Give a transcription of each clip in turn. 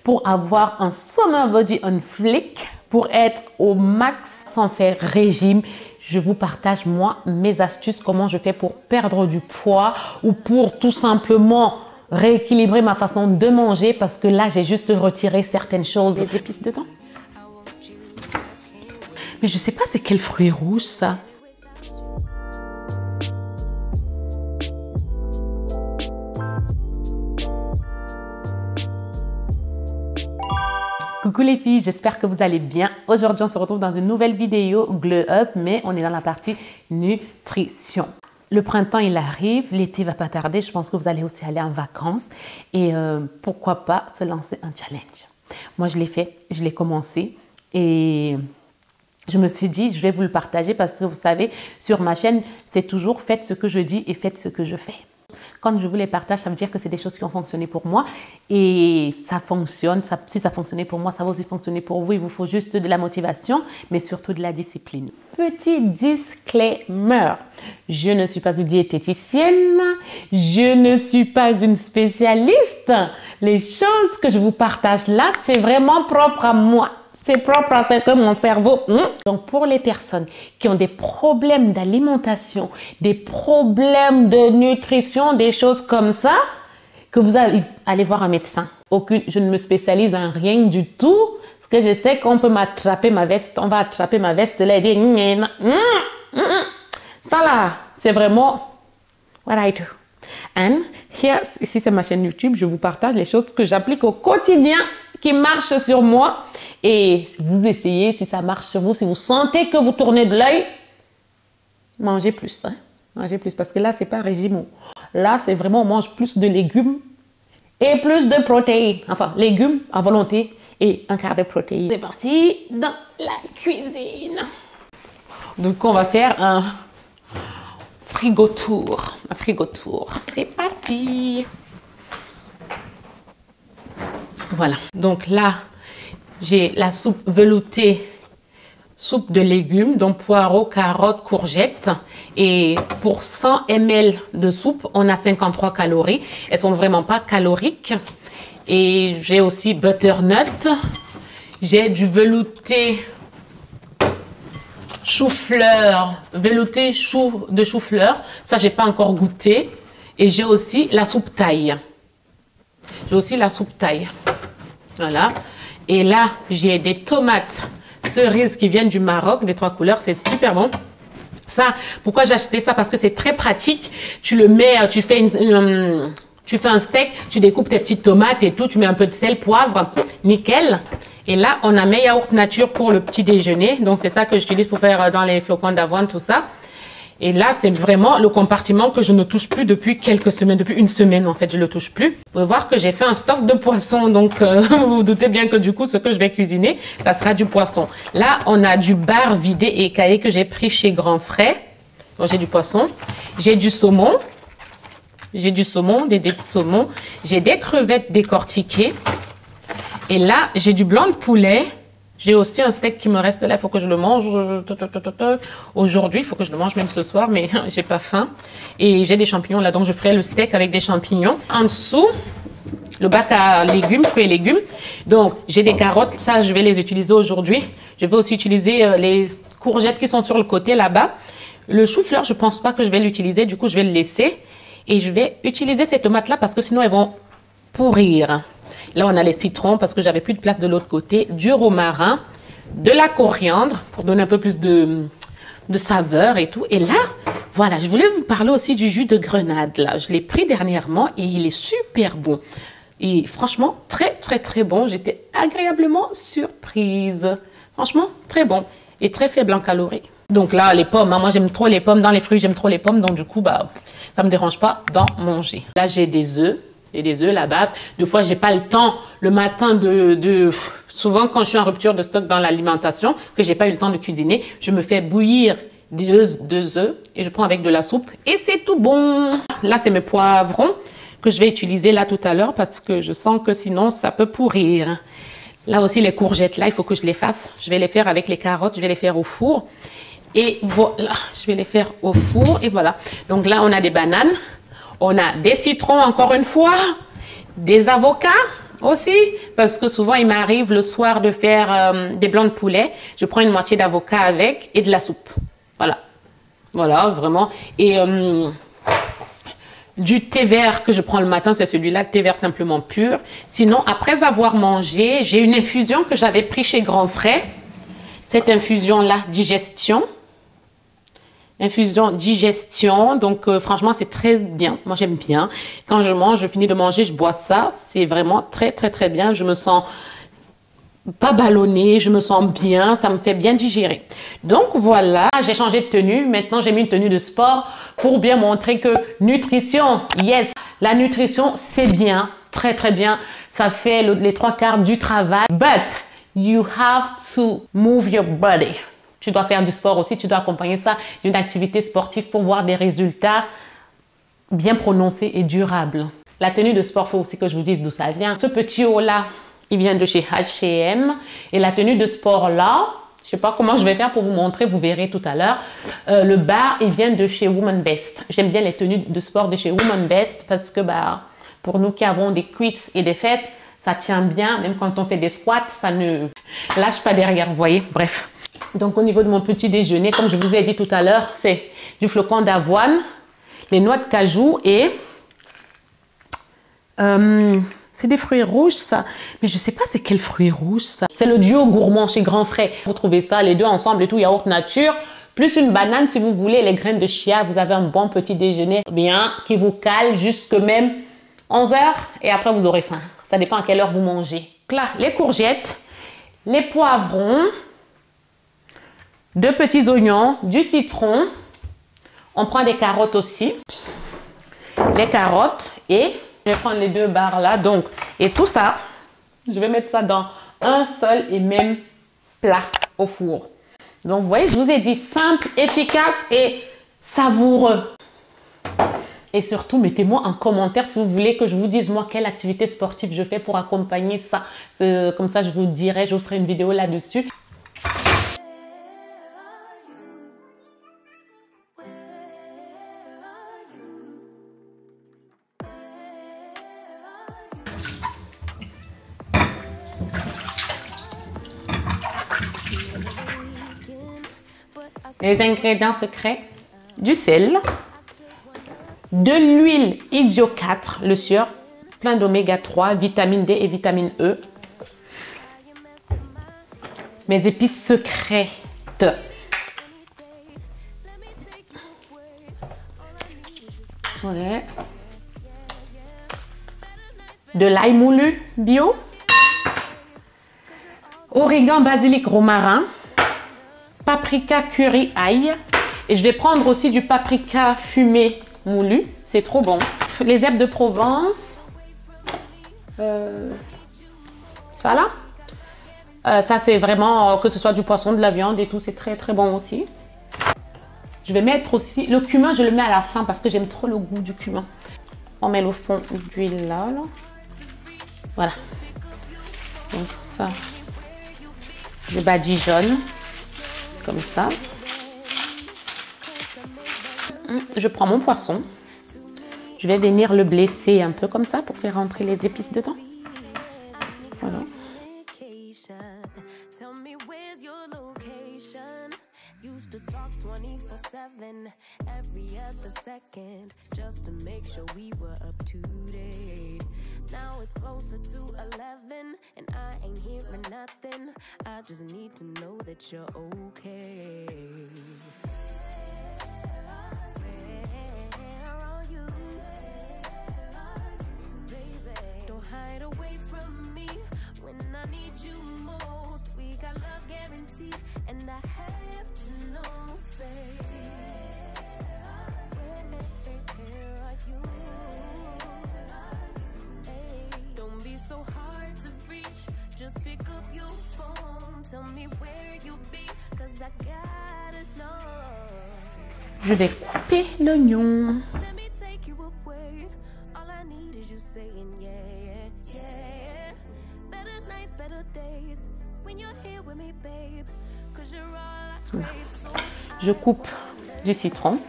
pour avoir un summer body on flick, pour être au max sans faire régime. Je vous partage moi mes astuces, comment je fais pour perdre du poids ou pour tout simplement rééquilibrer ma façon de manger parce que là j'ai juste retiré certaines choses. Des épices dedans. Mais je sais pas c'est quel fruit rouge ça. Coucou les filles, j'espère que vous allez bien. Aujourd'hui, on se retrouve dans une nouvelle vidéo Glow Up, mais on est dans la partie nutrition. Le printemps, il arrive, l'été va pas tarder. Je pense que vous allez aussi aller en vacances. Et pourquoi pas se lancer un challenge. Moi, je l'ai fait, je l'ai commencé et je me suis dit, je vais vous le partager parce que vous savez, sur ma chaîne, c'est toujours faites ce que je dis et faites ce que je fais. Quand je vous les partage, ça veut dire que c'est des choses qui ont fonctionné pour moi et ça fonctionne. Si ça fonctionnait pour moi, ça va aussi fonctionner pour vous. Il vous faut juste de la motivation, mais surtout de la discipline. Petit disclaimer, je ne suis pas une diététicienne, je ne suis pas une spécialiste. Les choses que je vous partage là, c'est vraiment propre à moi. C'est propre à ce que mon cerveau. Donc, pour les personnes qui ont des problèmes d'alimentation, des problèmes de nutrition, des choses comme ça, que vous allez voir un médecin. Je ne me spécialise en rien du tout. Parce que je sais qu'on peut m'attraper ma veste. On va attraper ma veste là et dire ça là, c'est vraiment what I do. And here, ici c'est ma chaîne YouTube, je vous partage les choses que j'applique au quotidien qui marchent sur moi. Et vous essayez, si ça marche sur vous, si vous sentez que vous tournez de l'œil, mangez plus. Hein? Mangez plus parce que là, c'est pas régime. Là, c'est vraiment on mange plus de légumes et plus de protéines. Enfin, légumes à volonté et un quart de protéines. C'est parti dans la cuisine. Donc, on va faire un frigo tour. Un frigo tour. C'est parti. Voilà. Donc là, j'ai la soupe veloutée, soupe de légumes, donc poireaux, carottes, courgettes. Et pour 100 ml de soupe, on a 53 calories. Elles sont vraiment pas caloriques. Et j'ai aussi butternut. J'ai du velouté chou-fleur, velouté de chou-fleur. Ça, j'ai pas encore goûté. Et j'ai aussi la soupe thaï. J'ai aussi la soupe thaï. Voilà. Et là, j'ai des tomates cerises qui viennent du Maroc, des 3 couleurs. C'est super bon. Ça, pourquoi j'ai acheté ça? Parce que c'est très pratique. Tu le mets, tu fais un steak, tu découpes tes petites tomates et tout. Tu mets un peu de sel, poivre, nickel. Et là, on a mes yaourts nature pour le petit déjeuner. Donc, c'est ça que j'utilise pour faire dans les flocons d'avoine, tout ça. Et là, c'est vraiment le compartiment que je ne touche plus depuis quelques semaines. Depuis une semaine, en fait, je ne le touche plus. Vous pouvez voir que j'ai fait un stock de poissons. Donc, vous vous doutez bien que du coup, ce que je vais cuisiner, ça sera du poisson. Là, on a du bar vidé et écaillé que j'ai pris chez Grand Frais. Donc, j'ai du poisson. J'ai du saumon. J'ai du saumon, des dés de saumon. J'ai des crevettes décortiquées. Et là, j'ai du blanc de poulet. J'ai aussi un steak qui me reste là, il faut que je le mange aujourd'hui, il faut que je le mange même ce soir, mais j'ai pas faim. Et j'ai des champignons là, donc je ferai le steak avec des champignons. En dessous, le bac à légumes, fruits et légumes. Donc, j'ai des carottes, ça je vais les utiliser aujourd'hui. Je vais aussi utiliser les courgettes qui sont sur le côté là-bas. Le chou-fleur, je pense pas que je vais l'utiliser, du coup je vais le laisser. Et je vais utiliser ces tomates-là parce que sinon elles vont pourrir. Là, on a les citrons parce que j'avais plus de place de l'autre côté, du romarin, de la coriandre pour donner un peu plus de saveur et tout. Et là, voilà, je voulais vous parler aussi du jus de grenade. Là, je l'ai pris dernièrement et il est super bon. Et franchement, très, très, très bon. J'étais agréablement surprise. Franchement, très bon et très faible en calories. Donc là, les pommes, hein, moi j'aime trop les pommes. Dans les fruits, j'aime trop les pommes. Donc du coup, bah, ça me dérange pas d'en manger. Là, j'ai des œufs. Et des œufs, la base. Des fois, j'ai pas le temps le matin souvent, quand je suis en rupture de stock dans l'alimentation, que j'ai pas eu le temps de cuisiner, je me fais bouillir deux œufs et je prends avec de la soupe et c'est tout bon. Là, c'est mes poivrons que je vais utiliser là tout à l'heure parce que je sens que sinon, ça peut pourrir. Là aussi, les courgettes, là, il faut que je les fasse. Je vais les faire avec les carottes, je vais les faire au four. Et voilà, je vais les faire au four et voilà. Donc là, on a des bananes. On a des citrons, encore une fois, des avocats, Aussi, parce que souvent, il m'arrive le soir de faire des blancs de poulet. Je prends une moitié d'avocat avec et de la soupe. Voilà. Voilà, vraiment. Et du thé vert que je prends le matin, c'est celui-là, thé vert simplement pur. Sinon, après avoir mangé, j'ai une infusion que j'avais pris chez Grand Frais. Cette infusion-là, digestion. Infusion digestion, donc franchement c'est très bien, moi j'aime bien. Quand je mange, je finis de manger, je bois ça, c'est vraiment très très très bien. Je me sens pas ballonnée, je me sens bien, ça me fait bien digérer. Donc voilà, j'ai changé de tenue, maintenant j'ai mis une tenue de sport pour bien montrer que nutrition, yes, la nutrition c'est bien, très très bien, ça fait les 3/4 du travail, but you have to move your body. Tu dois faire du sport aussi, tu dois accompagner ça d'une activité sportive pour voir des résultats bien prononcés et durables. La tenue de sport, il faut aussi que je vous dise d'où ça vient. Ce petit haut-là, il vient de chez H&M. Et la tenue de sport-là, je ne sais pas comment je vais faire pour vous montrer, vous verrez tout à l'heure. Le bas, il vient de chez Woman Best. J'aime bien les tenues de sport de chez Woman Best parce que pour nous qui avons des cuisses et des fesses, ça tient bien. Même quand on fait des squats, ça ne lâche pas derrière, vous voyez. Bref. Donc, au niveau de mon petit déjeuner, comme je vous ai dit tout à l'heure, c'est du flocon d'avoine, les noix de cajou et c'est des fruits rouges, ça. Mais je ne sais pas c'est quel fruit rouge, ça. C'est le duo gourmand chez Grand Frais. Vous trouvez ça, les deux ensemble et tout, yaourt nature, plus une banane si vous voulez, les graines de chia. Vous avez un bon petit déjeuner bien qui vous cale jusque même 11 h et après vous aurez faim. Ça dépend à quelle heure vous mangez. Là, les courgettes, les poivrons, 2 petits oignons, du citron. On prend des carottes aussi. Les carottes et je vais prendre les 2 barres là. Donc, et tout ça, je vais mettre ça dans un seul et même plat au four. Donc, vous voyez, je vous ai dit simple, efficace et savoureux. Et surtout, mettez-moi en commentaire si vous voulez que je vous dise moi quelle activité sportive je fais pour accompagner ça. Comme ça, je vous dirai, je vous ferai une vidéo là-dessus. Les ingrédients secrets, du sel, de l'huile Isio 4, le sur, plein d'oméga 3, vitamine D et vitamine E. Mes épices secrètes. Ouais. De l'ail moulu bio. Origan, basilic, romarin. Paprika, curry, ail. Et je vais prendre aussi du paprika fumé moulu. C'est trop bon. Les herbes de Provence. Ça là. Ça c'est vraiment, que ce soit du poisson, de la viande et tout, c'est très très bon aussi. Je vais mettre aussi, le cumin je le mets à la fin parce que j'aime trop le goût du cumin. On met le fond d'huile là. Voilà. Donc ça, je badigeonne comme ça. Je prends mon poisson. Je vais venir le blesser un peu comme ça pour faire rentrer les épices dedans. Voilà. Now it's closer to 11 and I ain't hearing nothing. I just need to know that you're okay. Where are you? Baby, don't hide away from me when I need you most. We got love guaranteed and I have to know, say, where are you? Don't be so hard to reach, just pick up your phone, tell me where you'll be, cause I gotta know. Je vais couper l'oignon. Let me take you away, all I need is you saying yeah, yeah. Better nights, better days, when you're here with me, babe, cause you're all I crave, so je coupe du citron.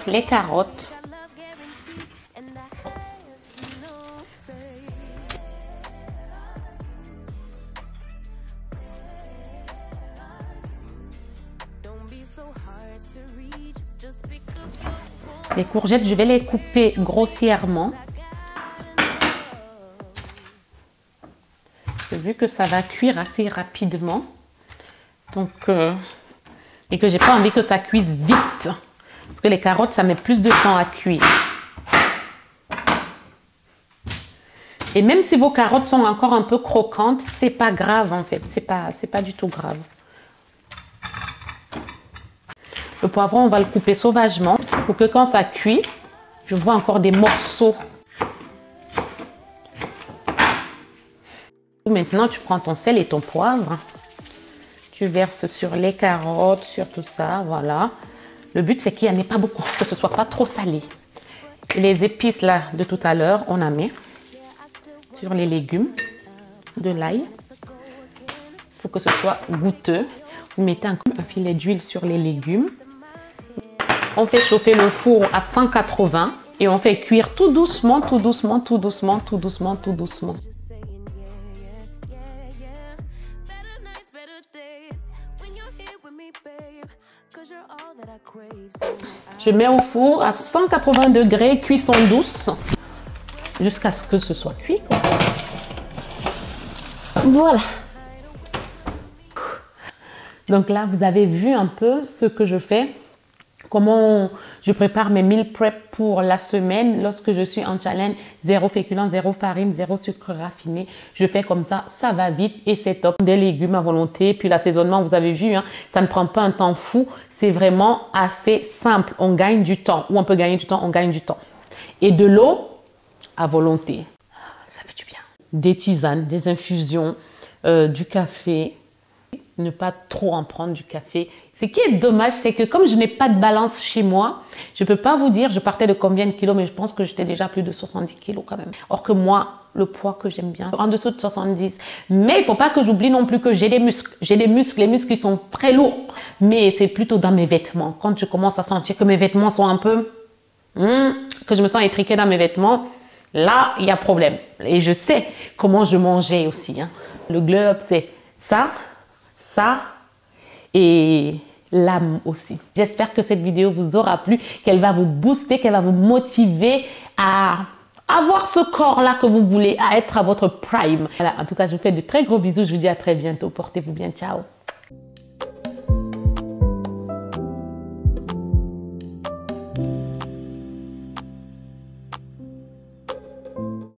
Les carottes. Les courgettes, je vais les couper grossièrement. Vu que ça va cuire assez rapidement, donc et que j'ai pas envie que ça cuise vite, parce que les carottes, ça met plus de temps à cuire. Et même si vos carottes sont encore un peu croquantes, c'est pas grave en fait, c'est pas du tout grave. Le poivron, on va le couper sauvagement pour que quand ça cuit, je vois encore des morceaux. Maintenant, tu prends ton sel et ton poivre. Tu verses sur les carottes, sur tout ça, voilà. Le but, c'est qu'il n'y en ait pas beaucoup, que ce ne soit pas trop salé. Et les épices là de tout à l'heure, on en met sur les légumes, de l'ail. Il faut que ce soit goûteux. Vous mettez un filet d'huile sur les légumes. On fait chauffer le four à 180 et on fait cuire tout doucement, tout doucement, tout doucement, tout doucement, tout doucement. Je mets au four à 180 degrés, cuisson douce, jusqu'à ce que ce soit cuit. Voilà. Donc là, vous avez vu un peu ce que je fais, comment je prépare mes meal prep pour la semaine lorsque je suis en challenge, zéro féculent, zéro farine, zéro sucre raffiné. Je fais comme ça va vite et c'est top. Des légumes à volonté, puis l'assaisonnement, vous avez vu, hein, ça ne prend pas un temps fou. C'est vraiment assez simple. On gagne du temps. Ou on peut gagner du temps, on gagne du temps. Et de l'eau à volonté. Ça fait du bien. Des tisanes, des infusions, du café. Ne pas trop en prendre du café. Ce qui est dommage, c'est que comme je n'ai pas de balance chez moi, je ne peux pas vous dire je partais de combien de kilos, mais je pense que j'étais déjà plus de 70 kilos quand même. Or que moi, le poids que j'aime bien, en dessous de 70. Mais il ne faut pas que j'oublie non plus que j'ai des muscles. J'ai des muscles, les muscles ils sont très lourds. Mais c'est plutôt dans mes vêtements. Quand je commence à sentir que mes vêtements sont un peu... que je me sens étriquée dans mes vêtements, là, il y a problème. Et je sais comment je mangeais aussi. Hein. Le glow up, c'est ça et l'âme aussi. J'espère que cette vidéo vous aura plu, qu'elle va vous booster, qu'elle va vous motiver à avoir ce corps-là que vous voulez, à être à votre prime. Voilà, en tout cas, je vous fais de très gros bisous. Je vous dis à très bientôt. Portez-vous bien. Ciao.